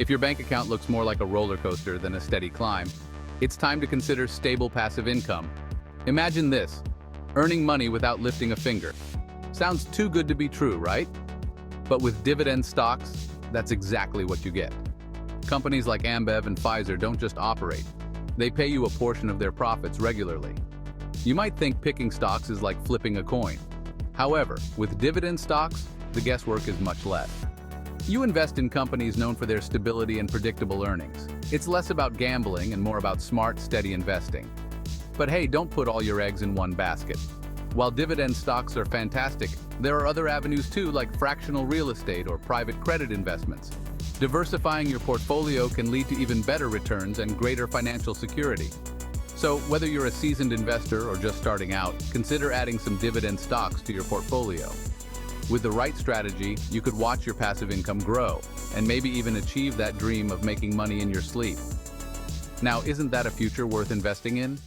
If your bank account looks more like a roller coaster than a steady climb, it's time to consider stable passive income. Imagine this: earning money without lifting a finger. Sounds too good to be true, right? But with dividend stocks, that's exactly what you get. Companies like Ambev and Pfizer don't just operate. They pay you a portion of their profits regularly. You might think picking stocks is like flipping a coin. However, with dividend stocks, the guesswork is much less. You invest in companies known for their stability and predictable earnings. It's less about gambling and more about smart, steady investing. But hey, don't put all your eggs in one basket. While dividend stocks are fantastic, there are other avenues too, like fractional real estate or private credit investments. Diversifying your portfolio can lead to even better returns and greater financial security. So, whether you're a seasoned investor or just starting out, consider adding some dividend stocks to your portfolio. With the right strategy, you could watch your passive income grow, and maybe even achieve that dream of making money in your sleep. Now, isn't that a future worth investing in?